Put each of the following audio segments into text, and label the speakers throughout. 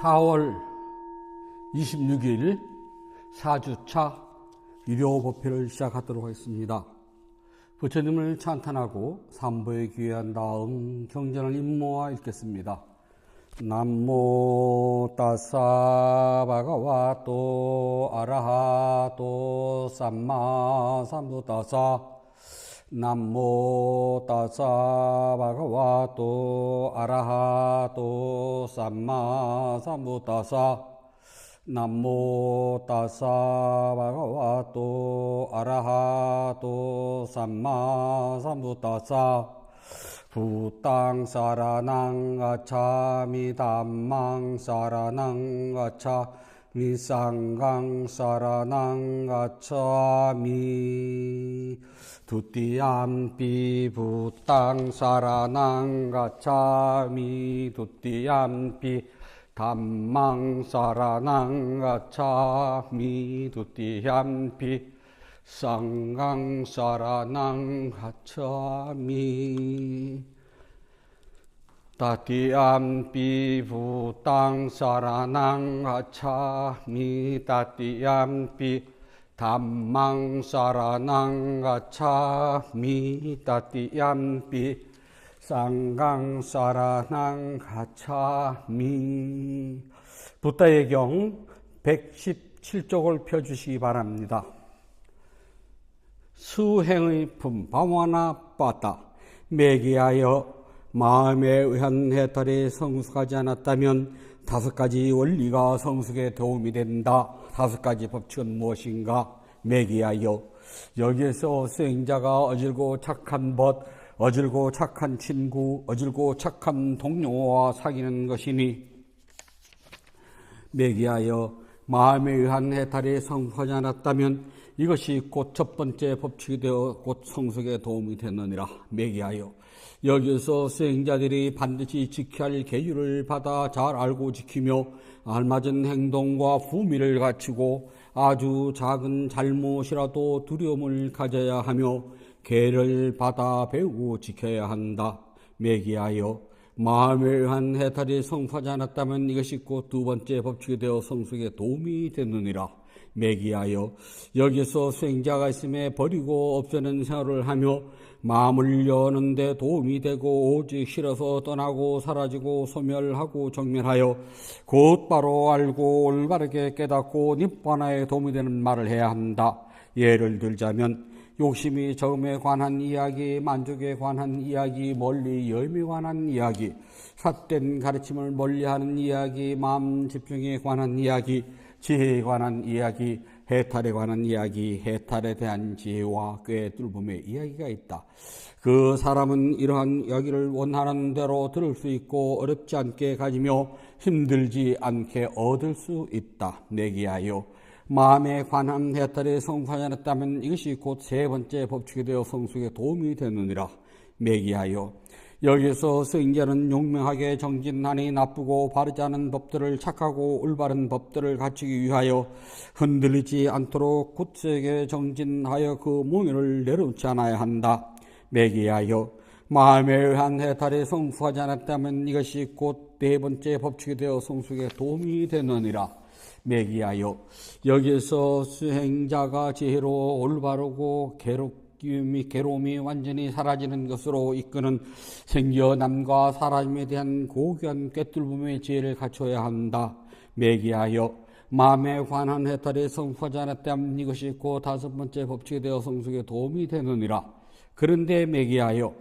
Speaker 1: 4월 26일 4주차 일요법회를 시작하도록 하겠습니다. 부처님을 찬탄하고 삼보에 귀한 다음 경전을 임모아 읽겠습니다. 남모 따사 바가와또 아라하또 삼마 삼부따사 남모 따사 바가와또 아라하또 삼마 삼부따사 남모 따사 바가와또 아라하또 삼마 삼부따사 부땅 사라낭 가차 미담망 사라낭 가차 미상강 사라낭 가차 미 두띠암비 부땅 사라낭 가차 미 두띠암비 담망 사라낭 가차 미 두띠암비 상강 사라낭 가차미 따띠암비 부땅 사라낭 가차미 따띠암비 담망 사라낭 가차미 따띠암비 상강 사라낭 가차미. 붓다의 경 117쪽을 펴주시기 바랍니다. 수행의 품 바와나 빠따 매기하여 마음에 의한 해탈에 성숙하지 않았다면 5가지 원리가 성숙에 도움이 된다. 5가지 법칙은 무엇인가? 매기하여 여기에서 수행자가 어질고 착한 벗, 어질고 착한 친구, 어질고 착한 동료와 사귀는 것이니 매기하여 마음에 의한 해탈에 성숙하지 않았다면 이것이 곧 첫 번째 법칙이 되어 곧 성숙에 도움이 되느니라. 매기하여 여기서 수행자들이 반드시 지켜야 할 계율을 받아 잘 알고 지키며 알맞은 행동과 품위를 갖추고 아주 작은 잘못이라도 두려움을 가져야 하며 계를 받아 배우고 지켜야 한다. 매기하여 마음에 의한 해탈이 성숙하지 않았다면 이것이 곧 두 번째 법칙이 되어 성숙에 도움이 되느니라. 매기하여 여기서 수행자가 있음에 버리고 없애는 생활을 하며 마음을 여는 데 도움이 되고 오직 싫어서 떠나고 사라지고 소멸하고 정멸하여 곧바로 알고 올바르게 깨닫고 니bbāna에 도움이 되는 말을 해야 한다. 예를 들자면 욕심이 적음에 관한 이야기, 만족에 관한 이야기, 멀리 염에 관한 이야기, 삿된 가르침을 멀리하는 이야기, 마음 집중에 관한 이야기, 지혜에 관한 이야기, 해탈에 관한 이야기, 해탈에 대한 지혜와 꽤 뚫음의 이야기가 있다. 그 사람은 이러한 이야기를 원하는 대로 들을 수 있고 어렵지 않게 가지며 힘들지 않게 얻을 수 있다. 내기하여 마음에 관한 해탈에 성숙하지 않았다면 이것이 곧 세 번째 법칙이 되어 성숙에 도움이 되느니라. 매기하여 여기서 수행자는 용맹하게 정진하니 나쁘고 바르지 않은 법들을 착하고 올바른 법들을 갖추기 위하여 흔들리지 않도록 굳세게 정진하여 그 몽유를 내려놓지 않아야 한다. 매기하여 마음에 의한 해탈에 성숙하지 않았다면 이것이 곧 네 번째 법칙이 되어 성숙에 도움이 되느니라. 매기하여 여기에서 수행자가 지혜로 올바르고 괴로움이 완전히 사라지는 것으로 이끄는 생겨남과 사라짐에 대한 고귀한 꿰뚫음의 지혜를 갖춰야 한다. 매기하여 마음에 관한 해탈에 성숙하지 않았다면 이것이 곧 5번째 법칙이 되어 성숙에 도움이 되느니라. 그런데 매기하여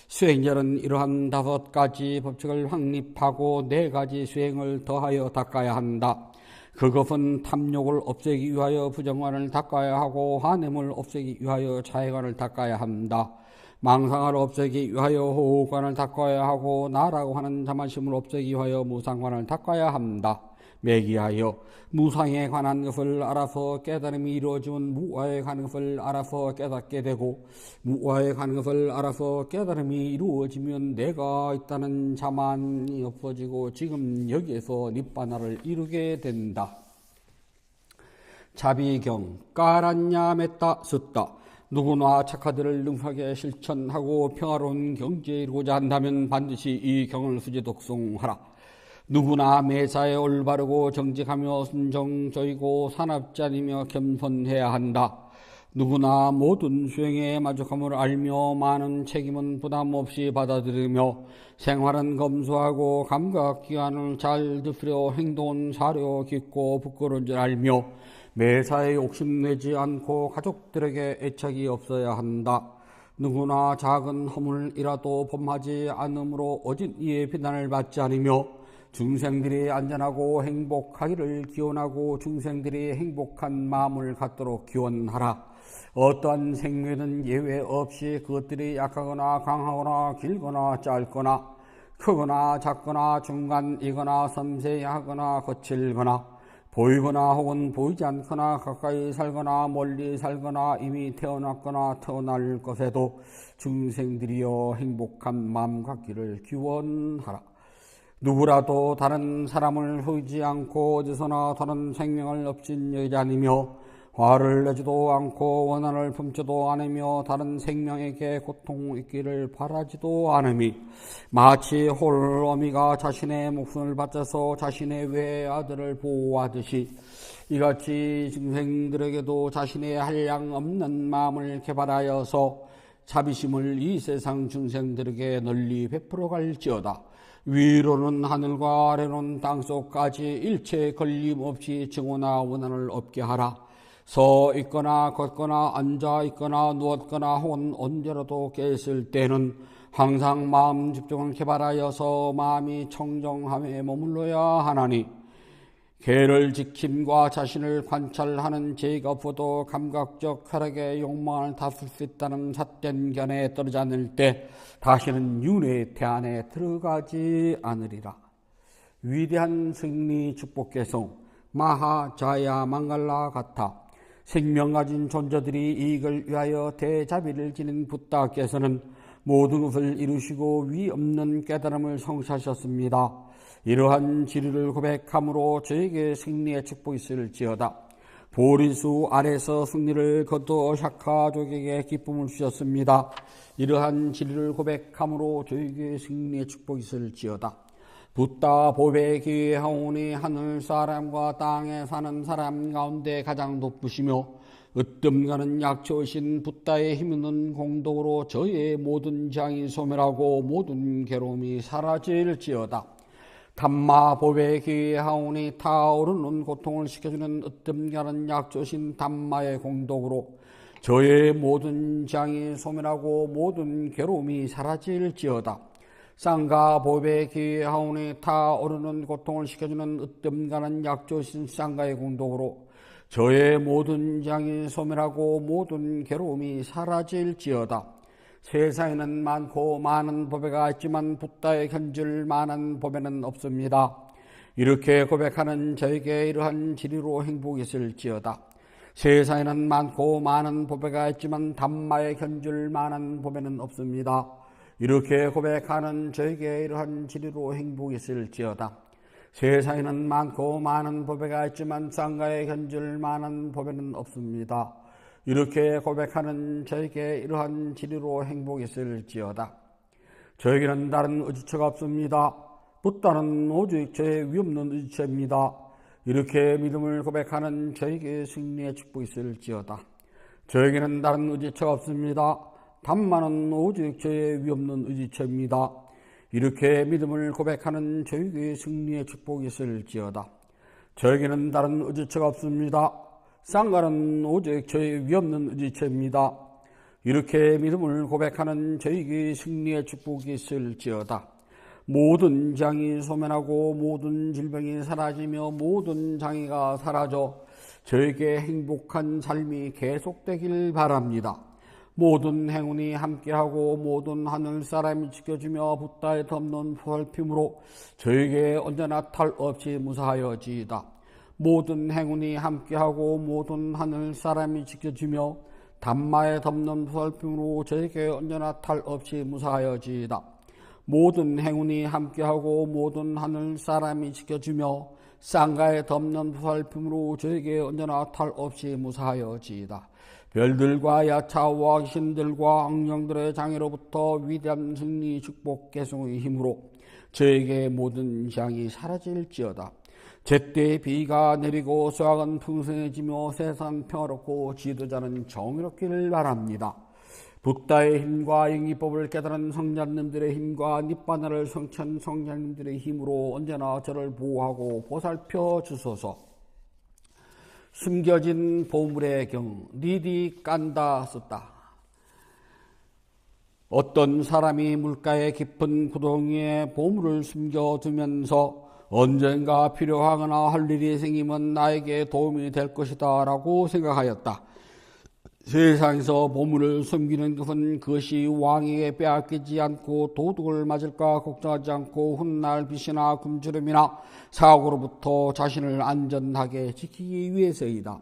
Speaker 1: 수행자는 이러한 5가지 법칙을 확립하고 4가지 수행을 더하여 닦아야 한다. 그것은 탐욕을 없애기 위하여 부정관을 닦아야 하고 한음을 없애기 위하여 자해관을 닦아야 한다. 망상을 없애기 위하여 호흡관을 닦아야 하고 나라고 하는 자만심을 없애기 위하여 무상관을 닦아야 한다. 매기하여 무상에 관한 것을 알아서 깨달음이 이루어지면 무아에 관한 것을 알아서 깨닫게 되고 무아에 관한 것을 알아서 깨달음이 이루어지면 내가 있다는 자만이 없어지고 지금 여기에서 니bbāna를 이루게 된다. 자비경 까란냐 맸다 숫다 누구나 착하들을 능하게 실천하고 평화로운 경지에 이르고자 한다면 반드시 이 경을 수지 독송하라. 누구나 매사에 올바르고 정직하며 순정적이고 산업자이며 겸손해야 한다. 누구나 모든 수행에 만족함을 알며 많은 책임은 부담 없이 받아들이며 생활은 검소하고 감각기관을 잘 들여 행동은 사려 깊고 부끄러운 줄 알며 매사에 욕심내지 않고 가족들에게 애착이 없어야 한다. 누구나 작은 허물이라도 범하지 않으므로 어진 이의 비난을 받지 않으며 중생들이 안전하고 행복하기를 기원하고 중생들이 행복한 마음을 갖도록 기원하라. 어떠한 생명이든 예외 없이 그것들이 약하거나 강하거나 길거나 짧거나 크거나 작거나 중간이거나 섬세하거나 거칠거나 보이거나 혹은 보이지 않거나 가까이 살거나 멀리 살거나 이미 태어났거나 태어날 것에도 중생들이여 행복한 마음 갖기를 기원하라. 누구라도 다른 사람을 허이지 않고 어디서나 다른 생명을 업신 여기지 않으며 화를 내지도 않고 원한을 품지도 않으며 다른 생명에게 고통 있기를 바라지도 않음이 마치 홀어미가 자신의 목숨을 바쳐서 자신의 외아들을 보호하듯이 이같이 중생들에게도 자신의 한량 없는 마음을 개발하여서 자비심을 이 세상 중생들에게 널리 베풀어 갈지어다. 위로는 하늘과 아래로는 땅속까지 일체 걸림없이 증오나 원한을 없게 하라. 서 있거나 걷거나 앉아 있거나 누웠거나 혹은 언제라도 깨있을 때는 항상 마음 집중을 개발하여서 마음이 청정함에 머물러야 하나니 개를 지킴과 자신을 관찰하는 죄가 없어도 감각적 쾌락의 욕망을 다스릴 수 있다는 삿된 견해에 떨어지 않을 때 다시는 윤회의 태안에 들어가지 않으리라. 위대한 승리 축복계송 마하자야 망갈라 같아 생명 가진 존재들이 이익을 위하여 대자비를 지닌 붓다께서는 모든 것을 이루시고 위 없는 깨달음을 성취하셨습니다. 이러한 진리를 고백함으로 저에게 승리의 축복이 있을지어다. 보리수 아래서 승리를 거두어 샤카족에게 기쁨을 주셨습니다. 이러한 진리를 고백함으로 저에게 승리의 축복이 있을지어다. 붓다 보배 기하오니 하늘 사람과 땅에 사는 사람 가운데 가장 높으시며 으뜸가는 약초이신 붓다의 힘있는 공덕으로 저의 모든 장이 소멸하고 모든 괴로움이 사라질지어다. 담마 보배 기하오니 타오르는 고통을 식혀주는 으뜸가는 약초신 담마의 공덕으로 저의 모든 장이 소멸하고 모든 괴로움이 사라질지어다. 쌍가 보배 기하오니 타오르는 고통을 식혀주는 으뜸가는 약초신 쌍가의 공덕으로 저의 모든 장이 소멸하고 모든 괴로움이 사라질지어다. 세상에는 많고 많은 보배가 있지만 붓다의 견줄 많은 보배는 없습니다. 이렇게 고백하는 저에게 이러한 지리로 행복이 있을지어다. 세상에는 많고 많은 보배가 있지만 담마의 견줄 많은 보배는 없습니다. 이렇게 고백하는 저에게 이러한 지리로 행복이 있을지어다. 세상에는 많고 많은 보배가 있지만 쌍가의 견줄 많은 보배는 없습니다. 이렇게 고백하는 저에게 이러한 지리로 행복이 있을지어다. 저에게는 다른 의지처가 없습니다. 붓다는 오직 저의 위없는 의지처입니다. 이렇게 믿음을 고백하는 저에게 승리의 축복이 있을지어다. 저에게는 다른 의지처가 없습니다. 담마는 오직 저의 위없는 의지처입니다. 이렇게 믿음을 고백하는 저에게 승리의 축복이 있을지어다. 저에게는 다른 의지처가 없습니다. 쌍가는 오직 저의 위없는 의지처입니다. 이렇게 믿음을 고백하는 저에게 승리의 축복이 있을지어다. 모든 장이 소멸하고 모든 질병이 사라지며 모든 장애가 사라져 저에게 행복한 삶이 계속되길 바랍니다. 모든 행운이 함께하고 모든 하늘 사람이 지켜주며 붓다에 덮는 보살핌으로 저에게 언제나 탈 없이 무사하여지이다. 모든 행운이 함께하고 모든 하늘 사람이 지켜주며 담마에 덮는 보살핌으로 저에게 언제나 탈 없이 무사하여지이다. 모든 행운이 함께하고 모든 하늘 사람이 지켜주며 쌍가에 덮는 보살핌으로 저에게 언제나 탈 없이 무사하여지이다. 별들과 야차와 귀신들과 악령들의 장애로부터 위대한 승리 축복 계승의 힘으로 저에게 모든 재앙이 사라질지어다. 제때 비가 내리고 수확은 풍성해지며 세상 평화롭고 지도자는 정의롭기를 바랍니다. 붓다의 힘과 영기법을 깨달은 성자님들의 힘과 닛바나를 성찬 성자님들의 힘으로 언제나 저를 보호하고 보살펴 주소서. 숨겨진 보물의 경 니디 깐다 썼다. 어떤 사람이 물가의 깊은 구덩이에 보물을 숨겨두면서 언젠가 필요하거나 할 일이 생기면 나에게 도움이 될 것이다 라고 생각하였다. 세상에서 보물을 숨기는 것은 그것이 왕에게 빼앗기지 않고 도둑을 맞을까 걱정하지 않고 훗날 빚이나 굶주림이나 사고로부터 자신을 안전하게 지키기 위해서이다.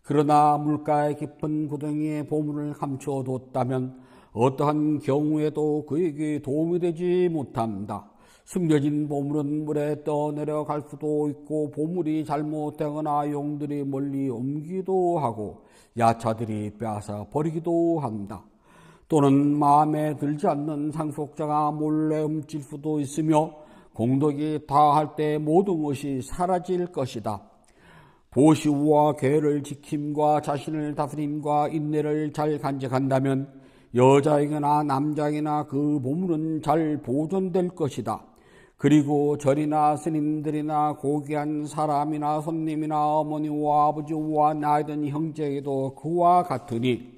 Speaker 1: 그러나 물가의 깊은 구덩이에 보물을 감춰뒀다면 어떠한 경우에도 그에게 도움이 되지 못합니다. 숨겨진 보물은 물에 떠내려갈 수도 있고 보물이 잘못되거나 용들이 멀리 옮기기도 하고 야차들이 빼앗아 버리기도 한다. 또는 마음에 들지 않는 상속자가 몰래 훔칠 수도 있으며 공덕이 다할 때 모든 것이 사라질 것이다. 보시우와 계를 지킴과 자신을 다스림과 인내를 잘 간직한다면 여자이거나 남자이거나 그 보물은 잘 보존될 것이다. 그리고 절이나 스님들이나 고귀한 사람이나 손님이나 어머니와 아버지와 나이든 형제에게도 그와 같으니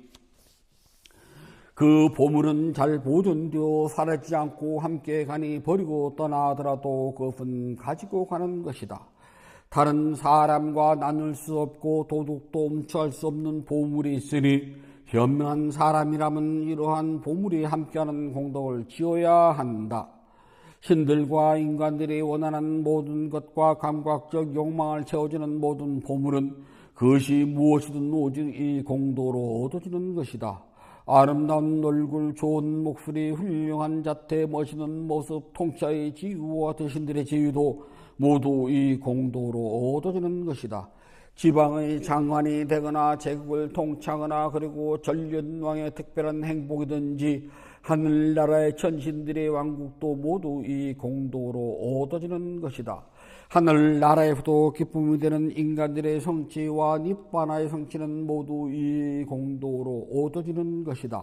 Speaker 1: 그 보물은 잘 보존되어 사라지지 않고 함께 가니 버리고 떠나더라도 그것은 가지고 가는 것이다. 다른 사람과 나눌 수 없고 도둑도 훔쳐갈 수 없는 보물이 있으니 현명한 사람이라면 이러한 보물이 함께하는 공덕을 지어야 한다. 신들과 인간들이 원하는 모든 것과 감각적 욕망을 채워주는 모든 보물은 그것이 무엇이든 오직 이 공도로 얻어지는 것이다. 아름다운 얼굴, 좋은 목소리, 훌륭한 자태, 멋있는 모습, 통치의 지위와 대신들의 지위도 모두 이 공도로 얻어지는 것이다. 지방의 장관이 되거나 제국을 통치하거나 그리고 전련왕의 특별한 행복이든지 하늘나라의 천신들의 왕국도 모두 이 공도로 얻어지는 것이다. 하늘나라에서도 기쁨이 되는 인간들의 성취와 닛바나의 성취는 모두 이 공도로 얻어지는 것이다.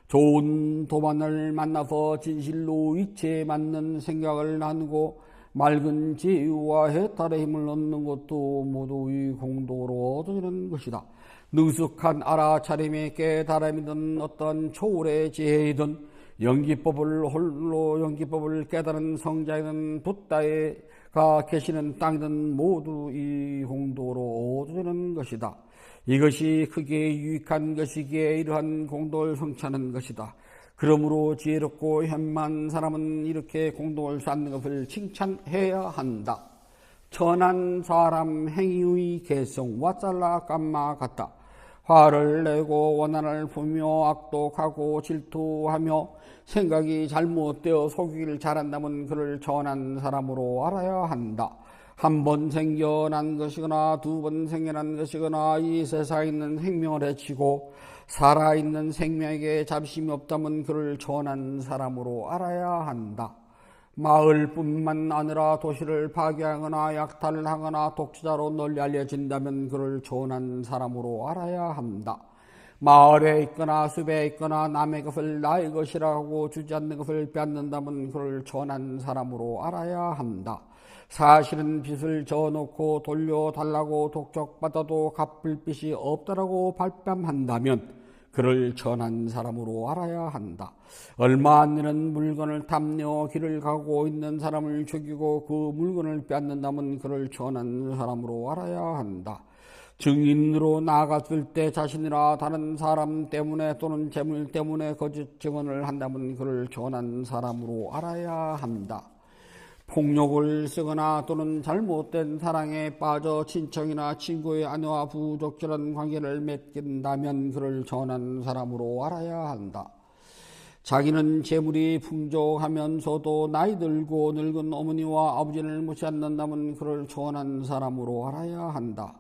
Speaker 1: 좋은 도반을 만나서 진실로 이치에 맞는 생각을 나누고 맑은 지혜와 해탈의 힘을 얻는 것도 모두 이 공도로 얻어지는 것이다. 능숙한 알아차림의 깨달음이든 어떤 초월의 지혜이든 연기법을 홀로 연기법을 깨달은 성자이든 붓다가 계시는 땅이든 모두 이 공도로 얻어지는 것이다. 이것이 크게 유익한 것이기에 이러한 공덕을 성취하는 것이다. 그러므로 지혜롭고 현만 사람은 이렇게 공덕을 쌓는 것을 칭찬해야 한다. 천한 사람 행위의 개성 와살라 깜마 같다. 화를 내고 원한을 품며 악독하고 질투하며 생각이 잘못되어 속이기를 잘한다면 그를 천한 사람으로 알아야 한다. 한 번 생겨난 것이거나 두 번 생겨난 것이거나 이 세상에 있는 생명을 해치고 살아있는 생명에게 잡심이 없다면 그를 천한 사람으로 알아야 한다. 마을뿐만 아니라 도시를 파괴하거나 약탈을 하거나 독재자로 널리 알려진다면 그를 천한 사람으로 알아야 한다. 마을에 있거나 숲에 있거나 남의 것을 나의 것이라고 주지 않는 것을 빼앗는다면 그를 천한 사람으로 알아야 한다. 사실은 빚을 져놓고 돌려달라고 독촉받아도 갚을 빚이 없다라고 발뺌한다면 그를 천한 사람으로 알아야 한다. 얼마 안 되는 물건을 탐내어 길을 가고 있는 사람을 죽이고 그 물건을 빼앗는다면 그를 천한 사람으로 알아야 한다. 증인으로 나갔을 때 자신이나 다른 사람 때문에 또는 재물 때문에 거짓 증언을 한다면 그를 천한 사람으로 알아야 한다. 폭력을 쓰거나 또는 잘못된 사랑에 빠져 친척이나 친구의 아내와 부적절한 관계를 맺긴다면 그를 천한 사람으로 알아야 한다. 자기는 재물이 풍족하면서도 나이 들고 늙은 어머니와 아버지를 묻지 않는다면 그를 천한 사람으로 알아야 한다.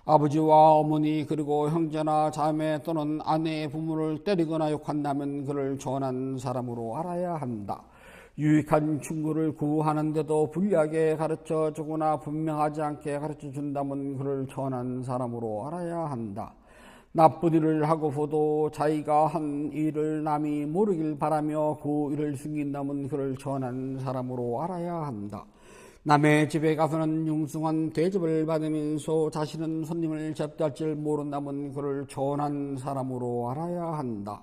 Speaker 1: 아버지와 어머니 그리고 형제나 자매 또는 아내의 부모를 때리거나 욕한다면 그를 천한 사람으로 알아야 한다. 유익한 친구를 구하는데도 불리하게 가르쳐 주거나 분명하지 않게 가르쳐 준다면 그를 천한 사람으로 알아야 한다. 나쁜 일을 하고서도 자기가 한 일을 남이 모르길 바라며 그 일을 숨긴다면 그를 천한 사람으로 알아야 한다. 남의 집에 가서는 융숭한 대접을 받으면서 자신은 손님을 접대할 줄 모른다면 그를 천한 사람으로 알아야 한다.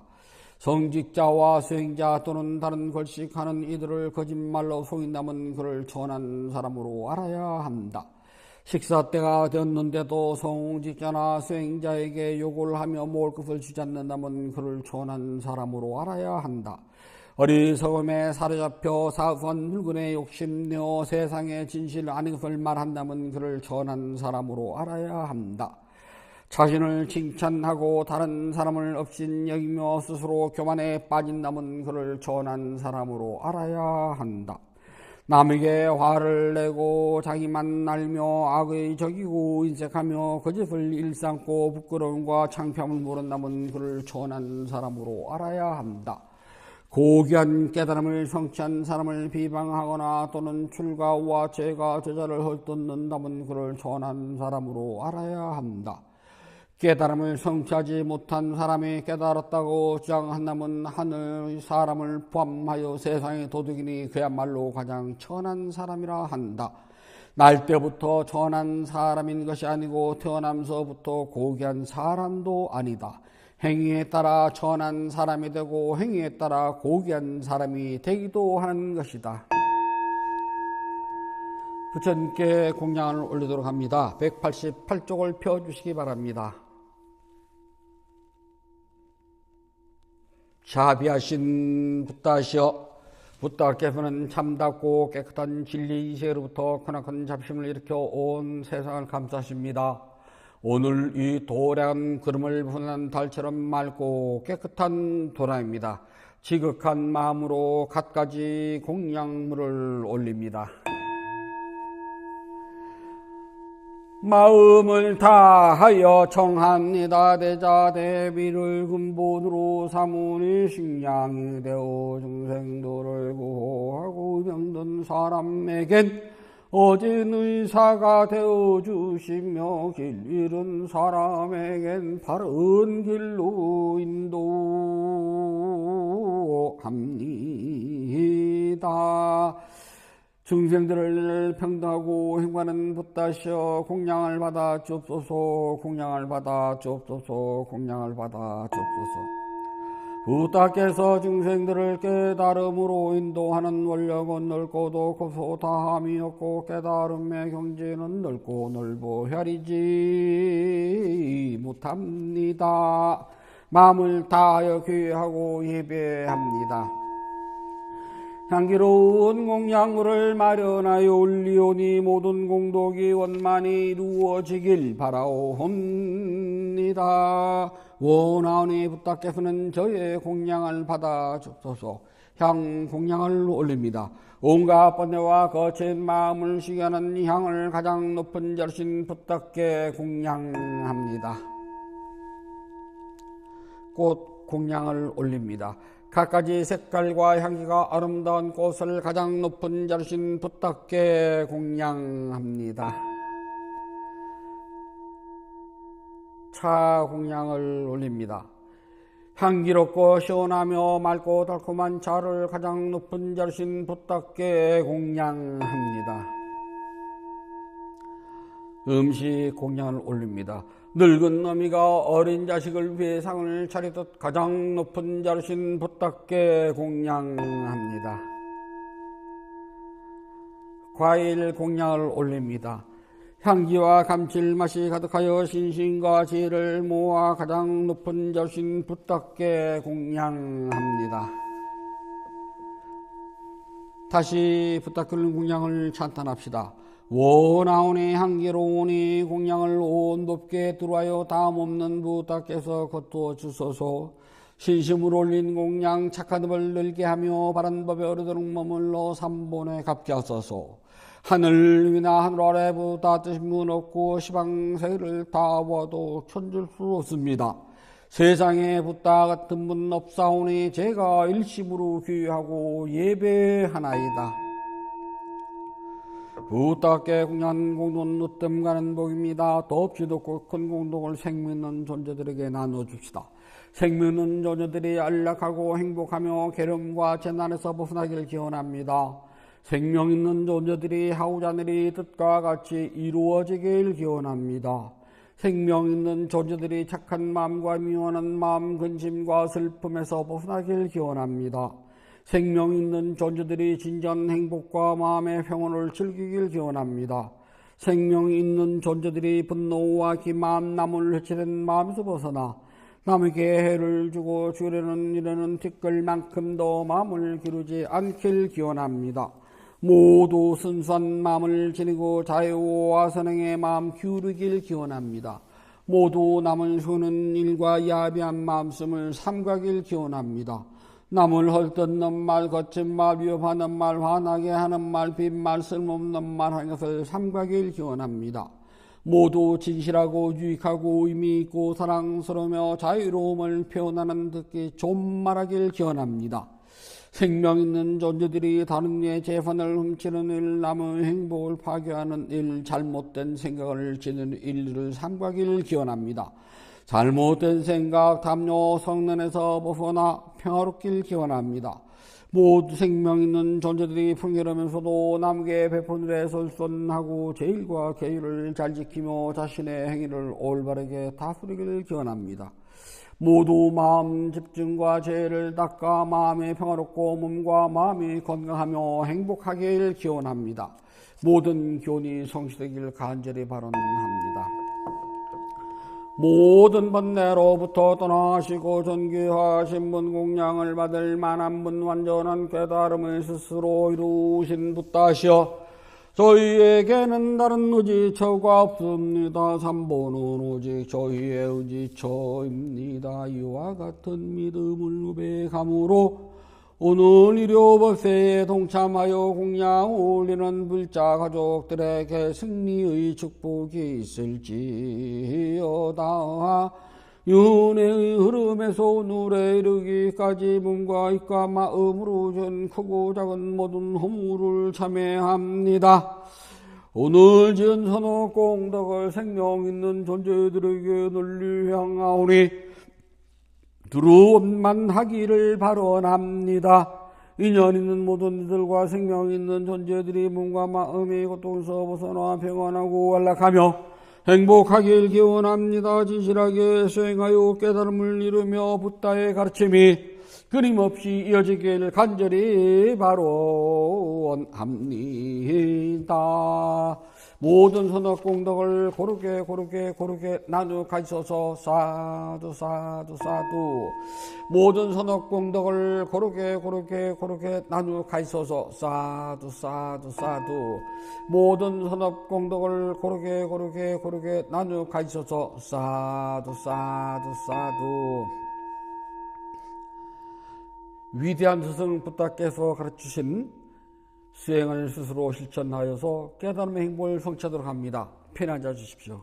Speaker 1: 성직자와 수행자 또는 다른 걸식하는 이들을 거짓말로 속인다면 그를 천한 사람으로 알아야 한다. 식사 때가 되었는데도 성직자나 수행자에게 욕을 하며 먹을 것을 주지 않는다면 그를 천한 사람으로 알아야 한다. 어리석음에 사로잡혀 사소한 물건에 욕심내어 세상의 진실 아닌 것을 말한다면 그를 천한 사람으로 알아야 한다. 자신을 칭찬하고 다른 사람을 업신 여기며 스스로 교만에 빠진다면 그를 천한 사람으로 알아야 한다. 남에게 화를 내고 자기만 알며 악의 적이고 인색하며 거짓을 일삼고 부끄러움과 창피함을 모른다면 그를 천한 사람으로 알아야 한다. 고귀한 깨달음을 성취한 사람을 비방하거나 또는 출가와 죄가 저자를 헐뜯는다면 그를 천한 사람으로 알아야 한다. 깨달음을 성취하지 못한 사람이 깨달았다고 주장한다면 하늘 사람을 포함하여 세상의 도둑이니 그야말로 가장 천한 사람이라 한다. 날 때부터 천한 사람인 것이 아니고 태어나면서부터 고귀한 사람도 아니다. 행위에 따라 천한 사람이 되고 행위에 따라 고귀한 사람이 되기도 하는 것이다. 부처님께 공양을 올리도록 합니다. 188쪽을 펴주시기 바랍니다. 자비하신 붓다시여, 붓다께서는 참답고 깨끗한 진리 이세로부터 크나큰 잡심을 일으켜 온 세상을 감싸십니다. 오늘 이 도량한 구름을 분한 달처럼 맑고 깨끗한 도량입니다. 지극한 마음으로 갖가지 공양물을 올립니다. 마음을 다하여 청합니다. 대자 대비를 근본으로 삼으니 식량이 되어 중생도를 구호하고 병든 사람에겐 어진 의사가 되어주시며 길 잃은 사람에겐 바른 길로 인도합니다. 중생들을 평등하고 행하는 붓다시여, 공양을 받아 주옵소서. 공양을 받아 주옵소서. 공양을 받아 주옵소서. 붓다께서 중생들을 깨달음으로 인도하는 원력은 넓고도 고소 다함이 없고 깨달음의 경지는 넓고 넓어 헤아리지 못합니다. 마음을 다하여 귀하고 예배합니다. 향기로운 공양물을 마련하여 올리오니 모든 공덕이 원만히 이루어지길 바라옵니다. 원하오니 붓다께서는 저의 공양을 받아 주옵소서. 향 공양을 올립니다. 온갖 번뇌와 거친 마음을 쉬게 하는 향을 가장 높은 자신 붓다께 공양합니다. 꽃 공양을 올립니다. 갖가지 색깔과 향기가 아름다운 꽃을 가장 높은 자신 붓다께 공양합니다. 차 공양을 올립니다. 향기롭고 시원하며 맑고 달콤한 차를 가장 높은 자신 붓다께 공양합니다. 음식 공양을 올립니다. 늙은 어미가 어린 자식을 위해 상을 차리듯 가장 높은 자르신 붓다께 공양합니다. 과일 공양을 올립니다. 향기와 감칠맛이 가득하여 신심과 지혜를 모아 가장 높은 자르신 붓다께 공양합니다. 다시 붓다께 공양을 찬탄합시다. 원하오니 향기로우니 공양을 온 높게 들어와요 다음 없는 붓다께서 거두어 주소서. 신심으로 올린 공양 착한 법을 늘게 하며 바른 법에 어르도록 머물러 삼본에 갚게 하소서. 하늘 위나 하늘 아래보다 뜻인 분 없고 시방세계를 다 보아도 견줄 수 없습니다. 세상에 붓다 같은 분 없사오니 제가 일심으로 귀하고 예배하나이다. 붓다께 공연 공돈 으뜸 가는 복입니다. 덥지 덥고 큰 공덕을 생명 있는 존재들에게 나눠줍시다. 생명 있는 존재들이 안락하고 행복하며 괴로움과 재난에서 벗어나기를 기원합니다. 생명 있는 존재들이 하우자늘이 뜻과 같이 이루어지길 기원합니다. 생명 있는 존재들이 착한 마음과 미워하는 마음, 근심과 슬픔에서 벗어나길 기원합니다. 생명 있는 존재들이 진전 행복과 마음의 평온을 즐기길 기원합니다. 생명 있는 존재들이 분노와 기만, 남을 해치는 마음에서 벗어나 남에게 해를 주고 주려는 일에는 티끌만큼도 마음을 기르지 않길 기원합니다. 모두 순수한 마음을 지니고 자유와 선행의 마음 기울이길 기원합니다. 모두 남을 휘는 일과 야비한 마음씀을 삼가길 기원합니다. 남을 헐뜯는 말, 거친 말, 위협하는 말, 화나게 하는 말, 빈말, 쓸모없는 말 하는 것을 삼가길 기원합니다. 모두 진실하고 유익하고 의미있고 사랑스러우며 자유로움을 표현하는 듣기 좋은 말하길 기원합니다. 생명 있는 존재들이 다른 이의 재산을 훔치는 일, 남의 행복을 파괴하는 일, 잘못된 생각을 지는 일들을 삼가기를 기원합니다. 잘못된 생각, 담요, 성능에서 벗어나 평화롭길 기원합니다. 모두 생명 있는 존재들이 풍요로우면서도 남에게 베푼 일에 솔선하고 제일과 계율을 잘 지키며 자신의 행위를 올바르게 다스리기를 기원합니다. 모두 마음 집중과 죄를 닦아 마음이 평화롭고 몸과 마음이 건강하며 행복하길 기원합니다. 모든 교훈이 성취되길 간절히 바랍니다. 모든 번뇌로부터 떠나시고 존귀하신 분, 공양을 받을 만한 분, 완전한 깨달음을 스스로 이루신 붓다시여, 저희에게는 다른 의지처가 없습니다. 삼보는 오직 저희의 의지처입니다. 이와 같은 믿음을 우배함으로 오늘 일요법회에 동참하여 공양 올리는 불자 가족들에게 승리의 축복이 있을지어다. 윤회의 흐름에서 오늘에 이르기까지 몸과 입과 마음으로 전 크고 작은 모든 허물을 참회합니다. 오늘 지은 선악 공덕을 생명 있는 존재들에게 널리 향하오니 두루움만 하기를 발언합니다. 인연 있는 모든 이들과 생명 있는 존재들이 몸과 마음의 고통에서 벗어나 평안하고 안락하며 행복하길 기원합니다. 진실하게 수행하여 깨달음을 이루며 붓다의 가르침이 끊임없이 이어지길 간절히 바라옵니다. 모든 선악 공덕을 고르게 나누어 가지소서. 사두 사두 사두. 모든 선악 공덕을 고르게 나누어 가지소서. 사두 사두 사두. 모든 선악 공덕을 고르게 나누어 가지소서. 사두 사두 사두. 위대한 스승 붓다께서 가르치신 수행을 스스로 실천하여서 깨달음의 행복을 성취하도록 합니다. 편히 앉아 주십시오.